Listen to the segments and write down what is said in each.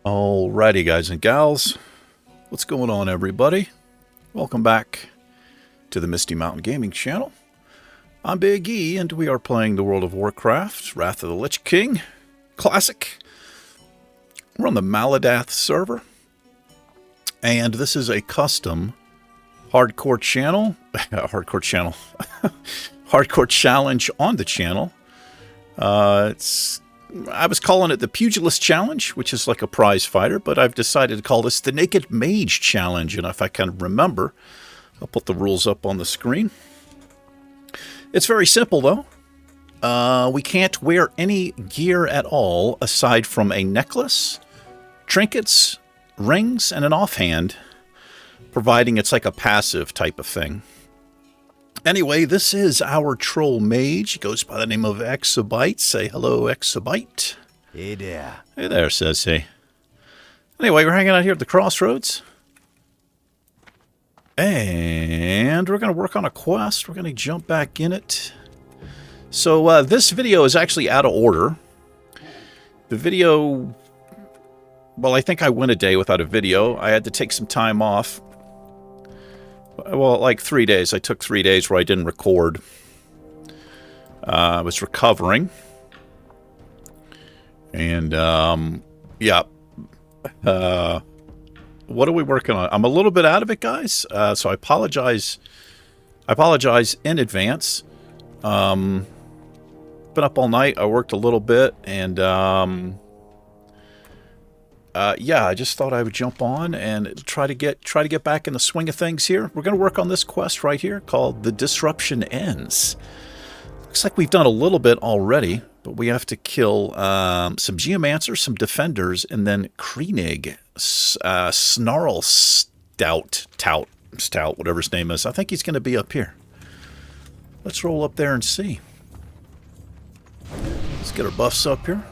Alrighty, guys and gals, what's going on, everybody? Welcome back to the Misty Mountain Gaming channel. I'm Big E, and we are playing the World of Warcraft, Wrath of the Lich King Classic. We're on the Maladath server, and this is a custom hardcore channel, hardcore challenge on the channel. I was calling it the Pugilist Challenge, which is like a prize fighter, but I've decided to call this the Naked Mage Challenge, and if I can remember, I'll put the rules up on the screen. It's very simple, though. We can't wear any gear at all aside from a necklace, trinkets, rings, and an offhand, providing it's like a passive type of thing. Anyway, this is our troll mage. He goes by the name of Exabyte. Say hello, Exabyte. Hey there. Hey there, says he. Anyway, we're hanging out here at the crossroads. And we're going to work on a quest. We're going to jump back in it. So this video is actually out of order. The video... Well, I think I went a day without a video. I had to take some time off. Well, like 3 days. I took 3 days where I didn't record. I was recovering. And, yeah. What are we working on? I'm a little bit out of it, guys. So I apologize. I apologize in advance. Been up all night. I worked a little bit. And, yeah, I just thought I would jump on and try to get back in the swing of things here. We're going to work on this quest right here called The Disruption Ends. Looks like we've done a little bit already, but we have to kill some Geomancers, some Defenders, and then Kreenig, Snarl Stout, whatever his name is. I think he's going to be up here. Let's roll up there and see. Let's get our buffs up here.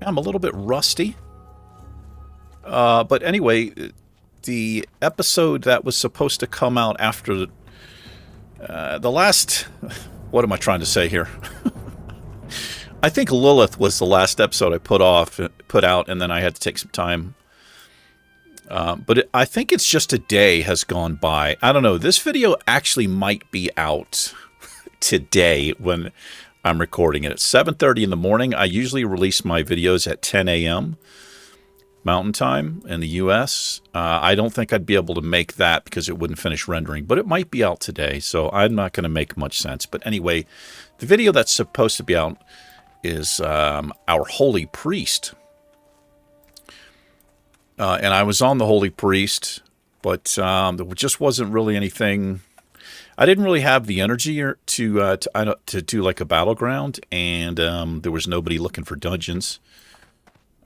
I'm a little bit rusty. But anyway, the episode that was supposed to come out after the last... What am I trying to say here? I think Lilith was the last episode I put out, and then I had to take some time. But I think it's just a day has gone by. I don't know. This video actually might be out today when... I'm recording it at 7:30 in the morning. I usually release my videos at 10 a.m. Mountain Time in the U.S. I don't think I'd be able to make that because it wouldn't finish rendering, but it might be out today, so I'm not going to make much sense. But anyway, the video that's supposed to be out is our Holy Priest. And I was on the Holy Priest, but there just wasn't really anything... I didn't really have the energy to do like a battleground, and there was nobody looking for dungeons.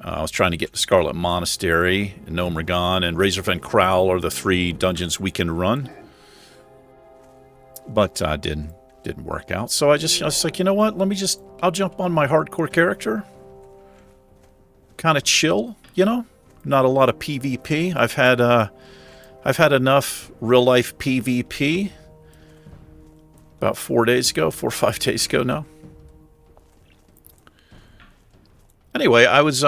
I was trying to get to Scarlet Monastery, Gnome Ragon, and Razorfen Crowl are the 3 dungeons we can run. But didn't work out. So I was like, you know what? I'll jump on my hardcore character. Kind of chill, you know? Not a lot of PvP. I've had enough real life PvP. About 4 or 5 days ago now. Anyway, I was,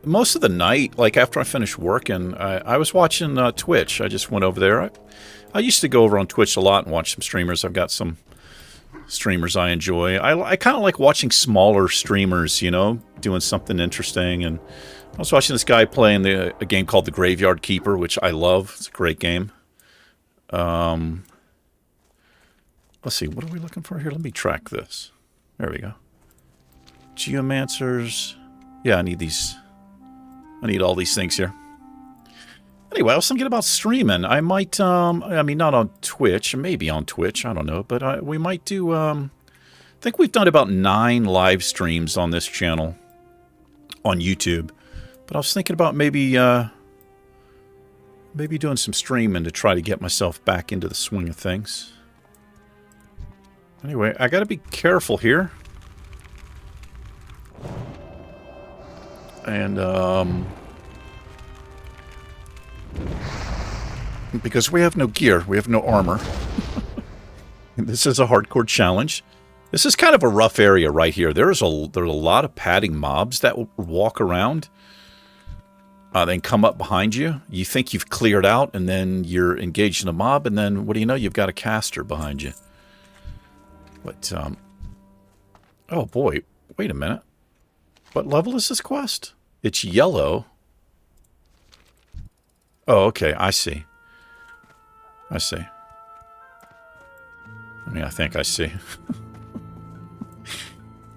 most of the night, like after I finished working, I was watching Twitch. I just went over there. I used to go over on Twitch a lot and watch some streamers. I've got some streamers I enjoy. I kind of like watching smaller streamers, you know, doing something interesting. And I was watching this guy playing a game called The Graveyard Keeper, which I love. It's a great game. Let's see, what are we looking for here? Let me track this. There we go. Geomancers. Yeah, I need these. I need all these things here. Anyway, I was thinking about streaming. I might, I mean, not on Twitch, maybe on Twitch, I don't know, but we might do, I think we've done about 9 live streams on this channel on YouTube. But I was thinking about maybe doing some streaming to try to get myself back into the swing of things. Anyway, I gotta be careful here. And, because we have no gear, we have no armor. This is a hardcore challenge. This is kind of a rough area right here. There's a lot of padding mobs that will walk around. Then come up behind you. You think you've cleared out, and then you're engaged in a mob, and then, what do you know? You've got a caster behind you. But, oh boy, wait a minute. What level is this quest? It's yellow. Oh, okay, I see. I see. I mean, I think I see.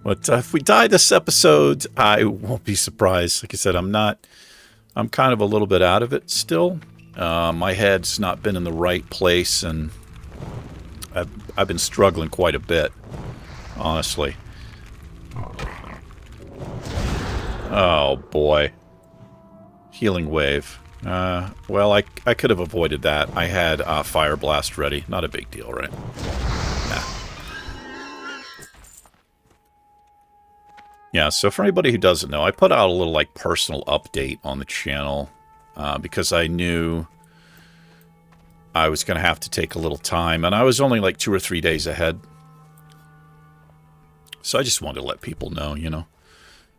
But if we die this episode, I won't be surprised. Like I said, I'm kind of a little bit out of it still. My head's not been in the right place, and I've been struggling quite a bit, honestly. Oh, boy. Healing wave. Well, I could have avoided that. I had Fire Blast ready. Not a big deal, right? Nah. Yeah, so for anybody who doesn't know, I put out a little, like, personal update on the channel because I knew I was going to have to take a little time, and I was only, like, 2 or 3 days ahead. So I just wanted to let people know, you know.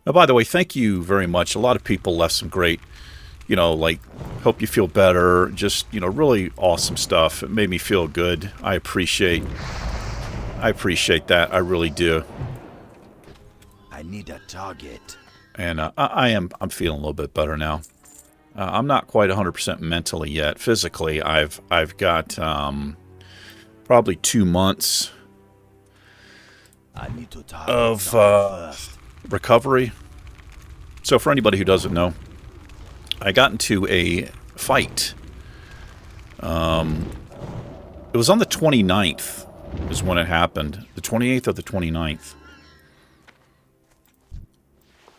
Now, by the way, thank you very much. A lot of people left some great, you know, like, hope you feel better. Just, you know, really awesome stuff. It made me feel good. I appreciate that. I really do. I need a target. And I'm feeling a little bit better now. I'm not quite 100% mentally yet. Physically, I've got probably 2 months of recovery. So for anybody who doesn't know, I got into a fight. It was on the 29th is when it happened. The 28th or the 29th.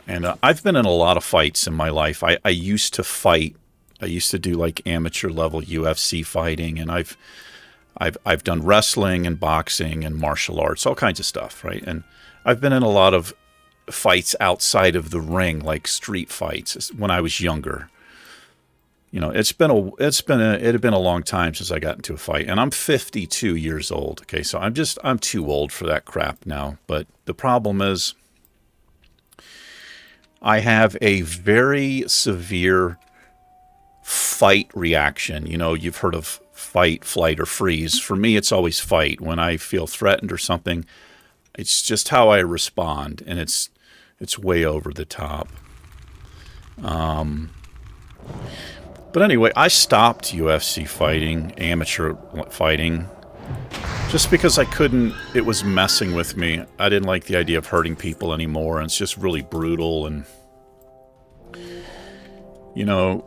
And I've been in a lot of fights in my life. I used to fight. I used to do like amateur level UFC fighting, and I've done wrestling and boxing and martial arts, all kinds of stuff, right? And I've been in a lot of fights outside of the ring, like street fights, when I was younger. You know, it had been a long time since I got into a fight, and I'm 52 years old. Okay, so I'm too old for that crap now. But the problem is, I have a very severe fight reaction. You know, you've heard of fight, flight, or freeze. For me, it's always fight. When I feel threatened or something, it's just how I respond, and it's way over the top. But anyway, I stopped UFC fighting, amateur fighting, just because I couldn't, it was messing with me. I didn't like the idea of hurting people anymore, and it's just really brutal, and, you know,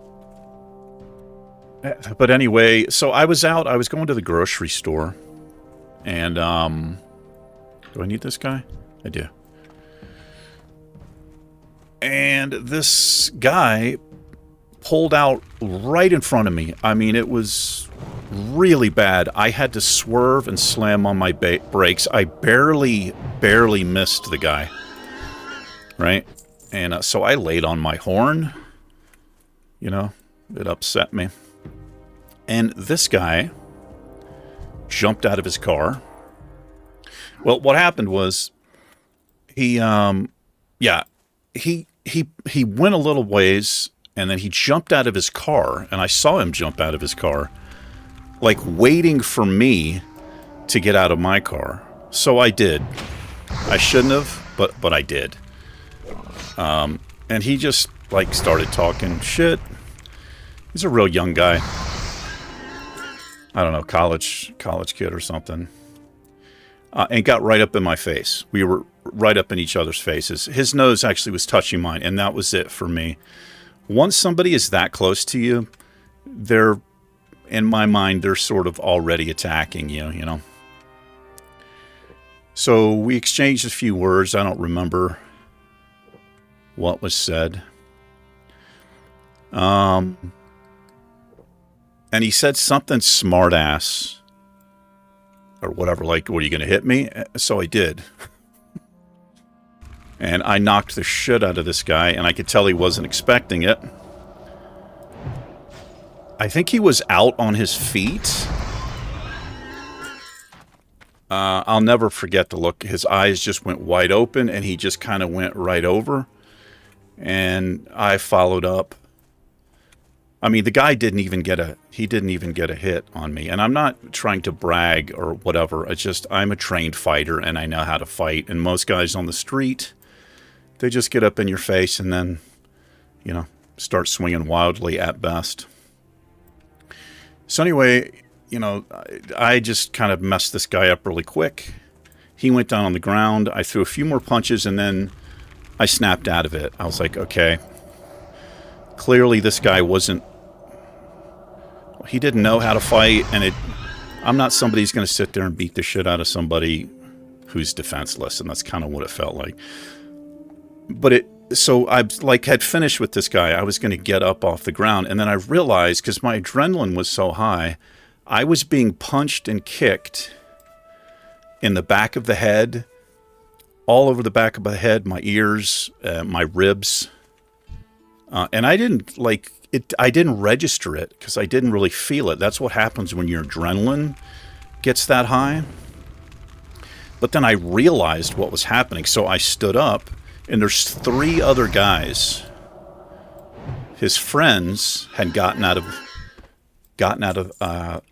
but anyway, so I was going to the grocery store, and, do I need this guy? I do. And this guy pulled out right in front of me. I mean, it was really bad. I had to swerve and slam on my brakes. I barely missed the guy, right? And so I laid on my horn. You know, it upset me. And this guy jumped out of his car. Well, what happened was he went a little ways, and then he jumped out of his car, and I saw him jump out of his car, like waiting for me to get out of my car. So I did. I shouldn't have, but I did. And he just like started talking shit. He's a real young guy. I don't know, college kid or something. And got right up in my face. We were right up in each other's faces. His nose actually was touching mine, and that was it for me. Once somebody is that close to you, they're, in my mind, they're sort of already attacking you, you know. So we exchanged a few words. I don't remember what was said. And he said something smart-ass or whatever, like, what, are you going to hit me? So I did. And I knocked the shit out of this guy, and I could tell he wasn't expecting it. I think he was out on his feet. I'll never forget the look. His eyes just went wide open, and he just kind of went right over. And I followed up. I mean, the guy didn't even get a hit on me. And I'm not trying to brag or whatever. It's just I'm a trained fighter, and I know how to fight. And most guys on the street, they just get up in your face and then, you know, start swinging wildly at best. So anyway, you know, I just kind of messed this guy up really quick. He went down on the ground. I threw a few more punches, and then I snapped out of it. I was like, okay, clearly this guy wasn't... He didn't know how to fight, and I'm not somebody who's going to sit there and beat the shit out of somebody who's defenseless, and that's kind of what it felt like. But so I like had finished with this guy. I was going to get up off the ground, and then I realized, because my adrenaline was so high, I was being punched and kicked in the back of the head, all over the back of my head, my ears, my ribs, and I didn't like it. I didn't register it because I didn't really feel it. That's what happens when your adrenaline gets that high. But then I realized what was happening, so I stood up. And there's 3 other guys. His friends had gotten out of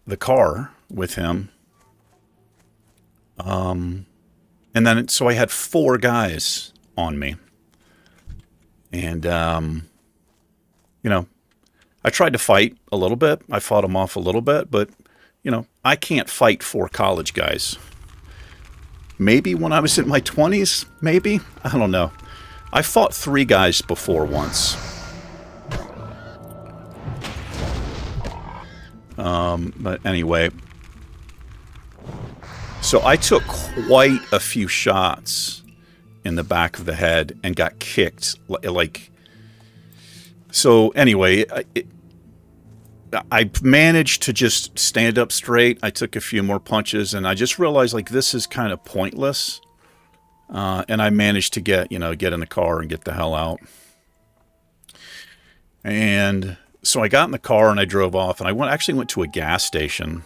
the car with him. And then so I had 4 guys on me. And you know, I tried to fight a little bit. I fought them off a little bit, but you know, I can't fight 4 college guys. Maybe when I was in my 20s, maybe, I don't know. I fought 3 guys before once. But anyway. So I took quite a few shots in the back of the head and got kicked. Like, so anyway, I managed to just stand up straight. I took a few more punches, and I just realized, like, this is kind of pointless. And I managed to get in the car and get the hell out. And so I got in the car and I drove off, and I actually went to a gas station,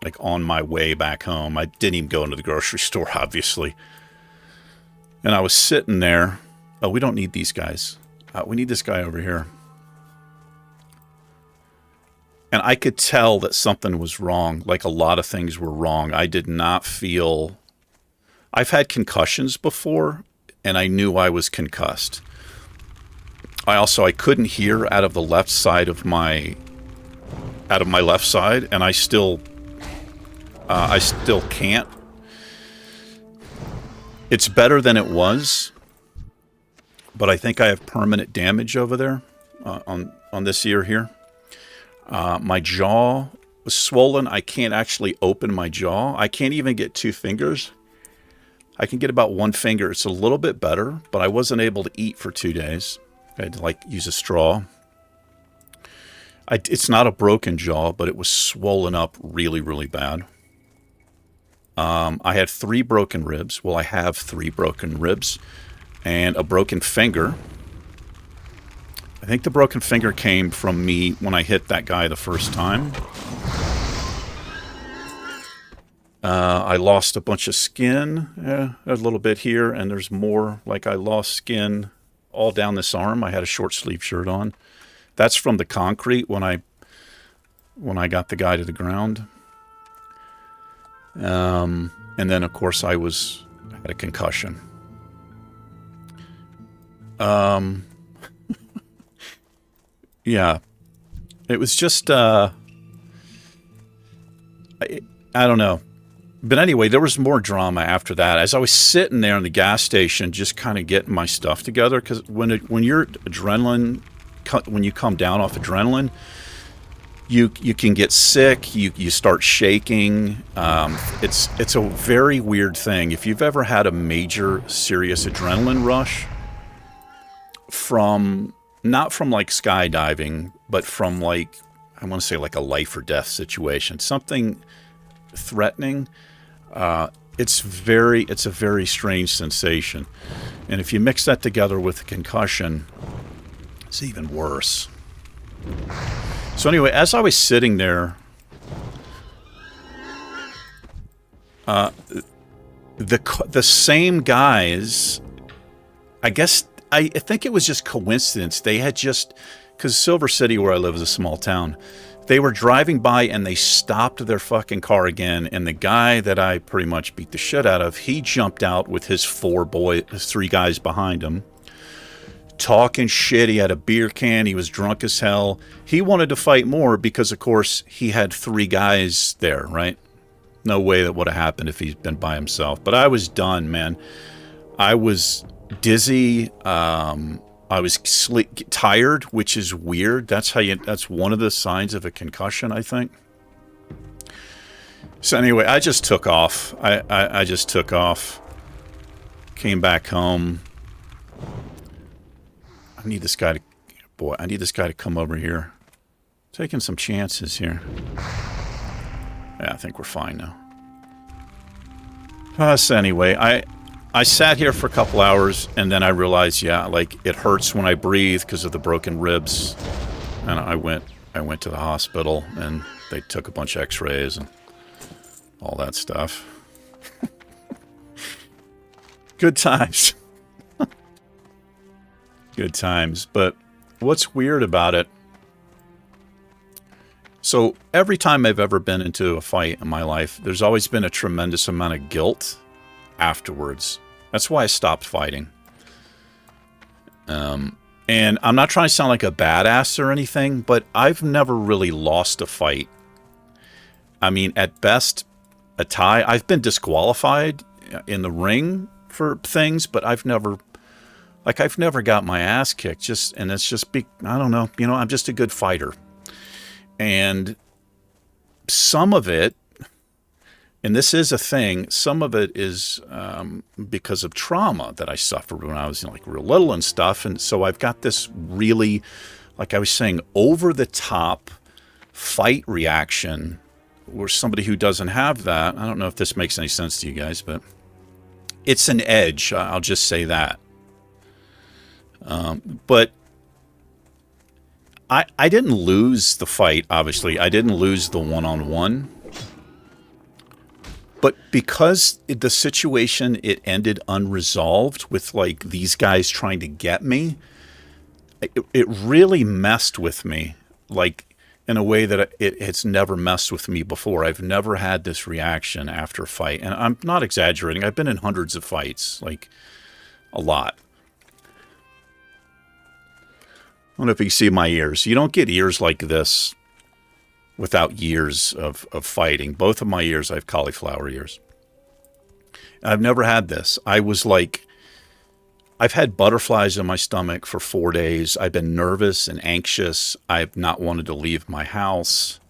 like on my way back home. I didn't even go into the grocery store, obviously. And I was sitting there. Oh, we don't need these guys. We need this guy over here. And I could tell that something was wrong. Like a lot of things were wrong. I did not feel... I've had concussions before, and I knew I was concussed. I couldn't hear out of the left side of my left side, and I still can't. It's better than it was, but I think I have permanent damage over there on this ear here. My jaw was swollen. I can't actually open my jaw. I can't even get 2 fingers. I can get about 1 finger. It's a little bit better, but I wasn't able to eat for 2 days. I had to, like, use a straw. It's not a broken jaw, but it was swollen up really, really bad. I had 3 broken ribs. Well, I have 3 broken ribs and a broken finger. I think the broken finger came from me when I hit that guy the first time. I lost a bunch of skin, a little bit here, and there's more. Like, I lost skin all down this arm. I had a short sleeve shirt on. That's from the concrete when I got the guy to the ground. And then, of course, I had a concussion. Yeah, it was just, I don't know. But anyway, there was more drama after that. As I was sitting there in the gas station, just kind of getting my stuff together, because when you come down off adrenaline, you can get sick. You start shaking. It's a very weird thing. If you've ever had a major, serious adrenaline rush not from like skydiving, but from, like, I want to say like a life or death situation, something threatening. It's a very strange sensation. And if you mix that together with a concussion, it's even worse. So anyway, as I was sitting there, the same guys, I guess, I think it was just coincidence. They had just, because Silver City, where I live, is a small town. They were driving by and they stopped their fucking car again. And the guy that I pretty much beat the shit out of, he jumped out with his 3 guys behind him, talking shit. He had a beer can. He was drunk as hell. He wanted to fight more because, of course, he had 3 guys there, right? No way that would have happened if he'd been by himself. But I was done, man. I was dizzy. I was tired, which is weird. That's one of the signs of a concussion, I think. So anyway, I just took off. I just took off. Came back home. I need this guy to come over here. Taking some chances here. Yeah, I think we're fine now. So anyway, I sat here for a couple hours, and then I realized, yeah, like, it hurts when I breathe because of the broken ribs. And I went to the hospital, and they took a bunch of x-rays and all that stuff. Good times. Good times. But what's weird about it, so every time I've ever been into a fight in my life, there's always been a tremendous amount of guilt afterwards. That's why I stopped fighting. And I'm not trying to sound like a badass or anything, but I've never really lost a fight. I mean, at best, a tie. I've been disqualified in the ring for things, but I've never got my ass kicked. I don't know. You know, I'm just a good fighter. And some of it, and this is a thing, some of it is because of trauma that I suffered when I was like real little and stuff. And so I've got this really, like I was saying, over-the-top fight reaction where somebody who doesn't have that, I don't know if this makes any sense to you guys, but it's an edge. I'll just say that. But I didn't lose the fight, obviously. I didn't lose the one-on-one. But because the situation, it ended unresolved with, like, these guys trying to get me, it really messed with me, like, in a way that it's never messed with me before. I've never had this reaction after a fight. And I'm not exaggerating. I've been in hundreds of fights, like, a lot. I don't know if you can see my ears. You don't get ears like this without years of fighting. Both of my ears, I have cauliflower ears. I've never had this. I've had butterflies in my stomach for 4 days. I've been nervous and anxious. I've not wanted to leave my house.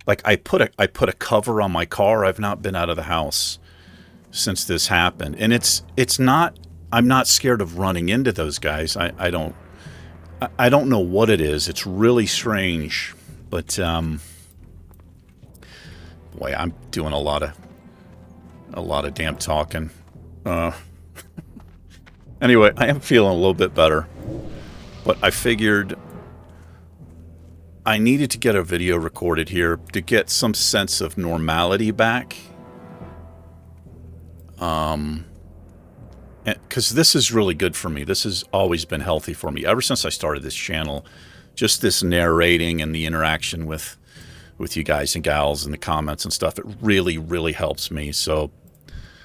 Like, I put a cover on my car. I've not been out of the house since this happened. And I'm not scared of running into those guys. I don't know what it is. It's really strange. But, boy, I'm doing a lot of damn talking. Anyway, I am feeling a little bit better. But I figured I needed to get a video recorded here to get some sense of normality back. Because this is really good for me. This has always been healthy for me. Ever since I started this channel, just this narrating and the interaction with you guys and gals in the comments and stuff, it really, really helps me. So,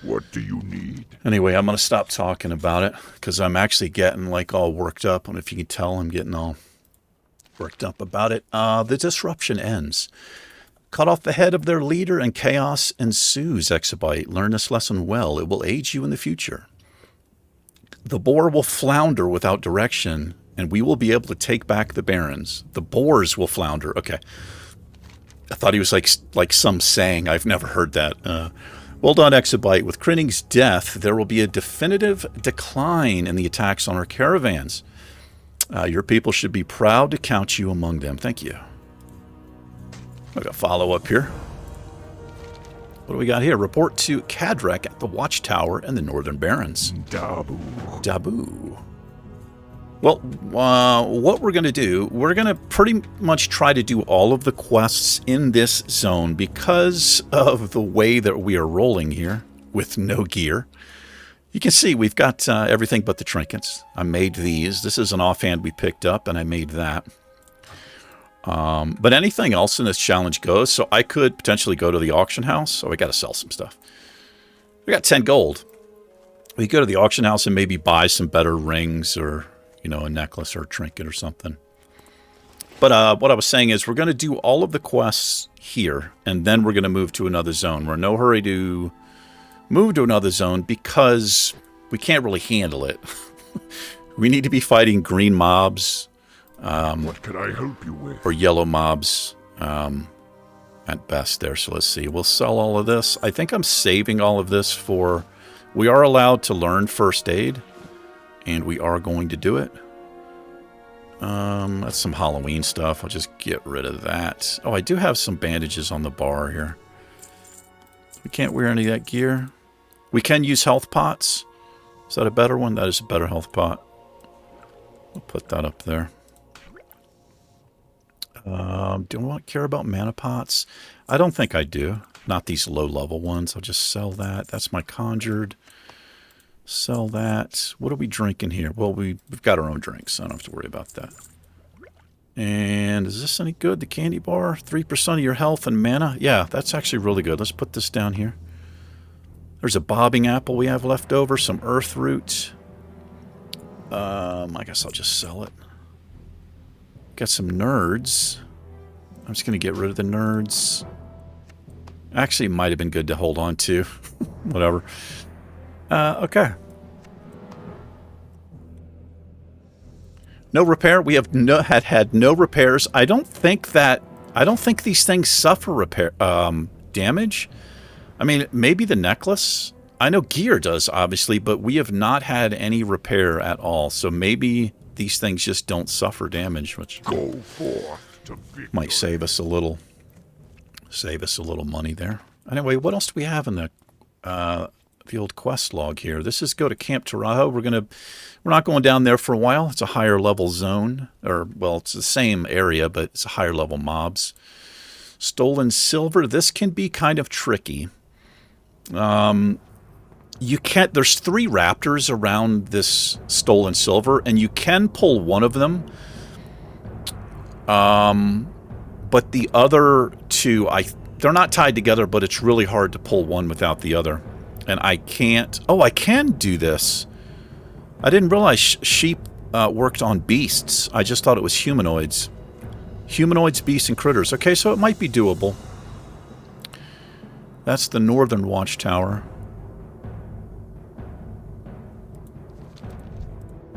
what do you need? Anyway, I'm going to stop talking about it because I'm actually getting like all worked up. And if you can tell, I'm getting all worked up about it. The disruption ends. Cut off the head of their leader and chaos ensues, Exabyte. Learn this lesson well. It will aid you in the future. The boar will flounder without direction, and we will be able to take back the barons. The boars will flounder. Okay. I thought he was like some saying. I've never heard that. Well done, Exabyte. With Kryning's death, there will be a definitive decline in the attacks on our caravans. Your people should be proud to count you among them. Thank you. I got a follow-up here. What do we got here? Report to Cadrek at the Watchtower in the Northern Barrens. Dabu. Dabu. Well, what we're going to do, we're going to pretty much try to do all of the quests in this zone because of the way that we are rolling here with no gear. You can see we've got everything but the trinkets. I made these. This is an offhand we picked up, and I made that. But anything else in this challenge goes, so I could potentially go to the auction house. So I got to sell some stuff. We got 10 gold. We go to the auction house and maybe buy some better rings or, you know, a necklace or a trinket or something. But what I was saying is we're going to do all of the quests here, and then we're going to move to another zone. We're in no hurry to move to another zone because we can't really handle it. We need to be fighting green mobs. What can I help you with? Or yellow mobs at best there. So let's see. We'll sell all of this. I think I'm saving all of this for... We are allowed to learn first aid, and we are going to do it. That's some Halloween stuff. I'll just get rid of that. Oh, I do have some bandages on the bar here. We can't wear any of that gear. We can use health pots. Is that a better one? That is a better health pot. We'll put that up there. Do I care about mana pots? I don't think I do. Not these low-level ones. I'll just sell that. That's my conjured. Sell that. What are we drinking here? Well, we've got our own drinks, so I don't have to worry about that. And is this any good? The candy bar? 3% of your health and mana? Yeah, that's actually really good. Let's put this down here. There's a bobbing apple we have left over. Some earth root. I guess I'll just sell it. Got some nerds. I'm just going to get rid of the nerds. Actually, it might have been good to hold on to. Whatever. Okay. No repair. We have had no repairs. I don't think these things suffer repair damage. I mean, maybe the necklace. I know gear does, obviously, but we have not had any repair at all. So maybe these things just don't suffer damage, which Go forth to victory. might save us a little money there. Anyway, what else do we have in the old quest log here? This is go to Camp Tarajo. We're not going down there for a while. It's a higher level zone, or well, it's the same area, but it's a higher level mobs. Stolen silver. This can be kind of tricky. You can't. There's 3 raptors around this stolen silver, and you can pull one of them. But the other 2, they're not tied together, but it's really hard to pull one without the other. And I can't. Oh, I can do this. I didn't realize sheep worked on beasts. I just thought it was humanoids. Humanoids, beasts, and critters. Okay, so it might be doable. That's the Northern Watchtower.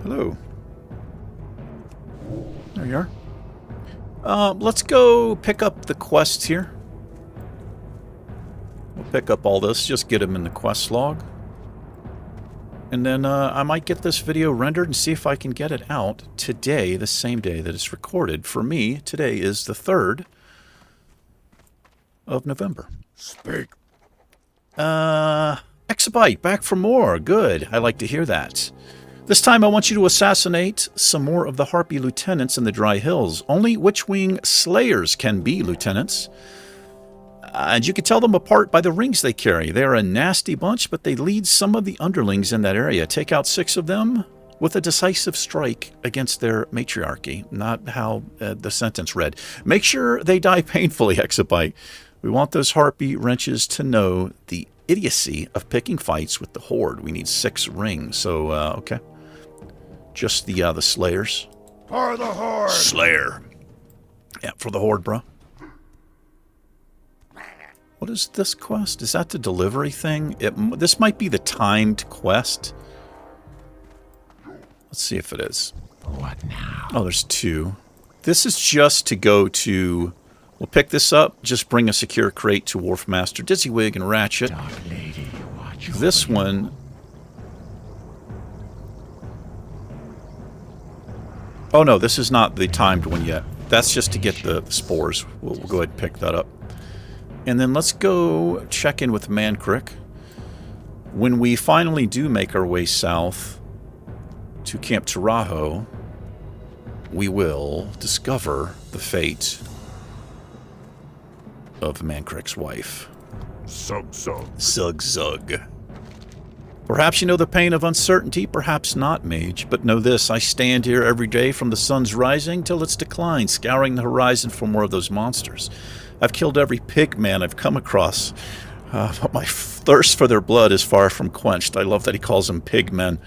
Hello. There you are. Let's go pick up the quests here. We'll pick up all this, just get them in the quest log. And then I might get this video rendered and see if I can get it out today, the same day that it's recorded. For me, today is the 3rd of November. Speak. Exabyte, back for more. Good. I like to hear that. This time I want you to assassinate some more of the Harpy lieutenants in the Dry Hills. Only Witchwing Slayers can be lieutenants. And you can tell them apart by the rings they carry. They're a nasty bunch, but they lead some of the underlings in that area. Take out 6 of them with a decisive strike against their matriarchy. Not how the sentence read. Make sure they die painfully, Exabyte. We want those Harpy wrenches to know the idiocy of picking fights with the Horde. We need 6 rings, so, okay. Just the Slayers. For the Horde! Slayer. Yeah, for the Horde, bro. What is this quest? Is that the delivery thing? This might be the timed quest. Let's see if it is. What now? Oh, there's 2. This is just to go to... We'll pick this up. Just bring a secure crate to Wharfmaster Dizzywig and Ratchet. Dark Lady, watch This one... Oh no, this is not the timed one yet. That's just to get the spores. We'll go ahead and pick that up. And then let's go check in with Mancrick. When we finally do make our way south to Camp Tarajo, we will discover the fate of Mancrick's wife. Zug zug. Zug zug. Perhaps you know the pain of uncertainty, perhaps not, Mage, but know this, I stand here every day from the sun's rising till its decline, scouring the horizon for more of those monsters. I've killed every pig man I've come across, but my thirst for their blood is far from quenched. I love that he calls them pig men.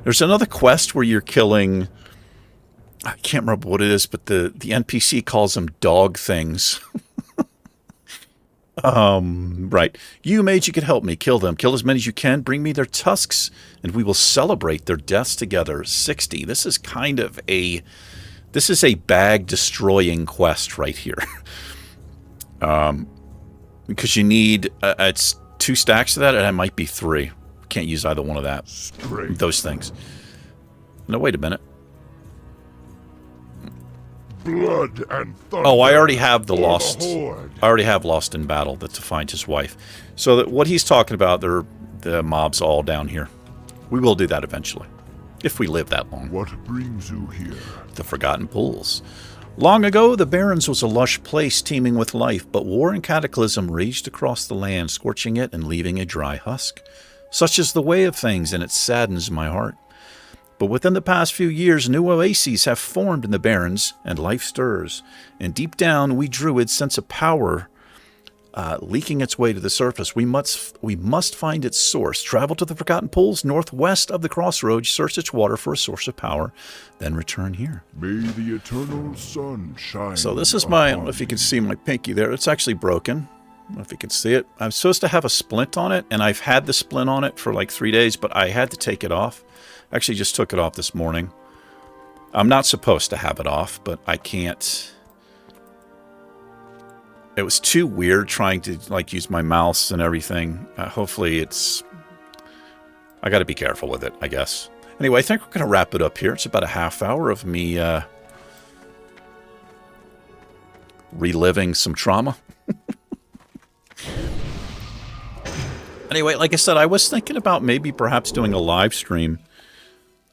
There's another quest where you're killing, I can't remember what it is, but the NPC calls them dog things. Right. You, Mage, you could help me. Kill them. Kill as many as you can. Bring me their tusks, and we will celebrate their deaths together. 60. This is kind of a... This is a bag-destroying quest right here. Because you need... it's 2 stacks of that, and it might be 3. Can't use either one of that. Straight. Those things. No, wait a minute. Blood and thunder. Oh, I already have the for lost. horde. I already have lost in battle to find his wife. So that what he's talking about, they're the mobs all down here. We will do that eventually, if we live that long. What brings you here? The Forgotten Pools. Long ago, the Barrens was a lush place teeming with life, but war and cataclysm raged across the land, scorching it and leaving a dry husk. Such is the way of things, and it saddens my heart. But within the past few years, new oases have formed in the Barrens, and life stirs. And deep down, we druids sense a power leaking its way to the surface. We must find its source. Travel to the Forgotten Pools, northwest of the crossroads, search its water for a source of power, then return here. May the eternal sun shine. So this is my, I don't know if you can see my pinky there. It's actually broken. I don't know if you can see it. I'm supposed to have a splint on it, and I've had the splint on it for like 3 days, but I had to take it off. Actually just took it off this morning. I'm not supposed to have it off, but I can't. It was too weird trying to like use my mouse and everything. Hopefully it's... I got to be careful with it, I guess. Anyway, I think we're going to wrap it up here. It's about a half hour of me reliving some trauma. Anyway, like I said, I was thinking about maybe perhaps doing a live stream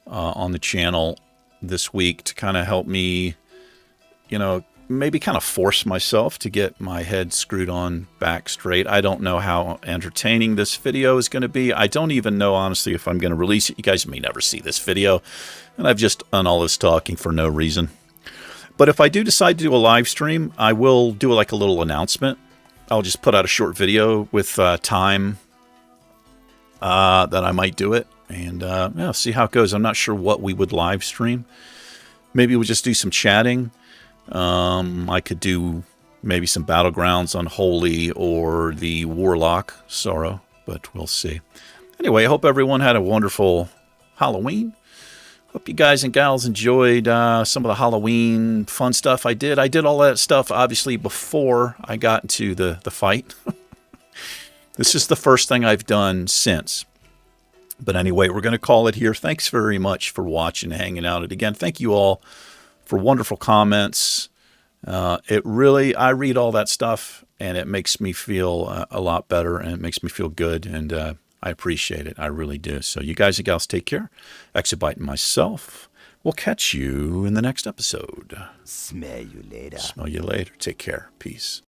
on the channel this week to kind of help me, you know, maybe kind of force myself to get my head screwed on back straight. I don't know how entertaining this video is going to be. I don't even know, honestly, if I'm going to release it. You guys may never see this video, and I've just done all this talking for no reason. But if I do decide to do a live stream, I will do like a little announcement. I'll just put out a short video with time that I might do it. And yeah, see how it goes. I'm not sure what we would live stream. Maybe we'll just do some chatting. I could do maybe some Battlegrounds on Holy or the Warlock Sorrow, but we'll see. Anyway, I hope everyone had a wonderful Halloween. Hope you guys and gals enjoyed some of the Halloween fun stuff I did. I did all that stuff, obviously, before I got into the fight. This is the first thing I've done since. But anyway, we're going to call it here. Thanks very much for watching and hanging out. And again, thank you all for wonderful comments. I read all that stuff, and it makes me feel a lot better, and it makes me feel good, and I appreciate it. I really do. So you guys and gals take care. Exabite and myself. We'll catch you in the next episode. Smell you later. Smell you later. Take care. Peace.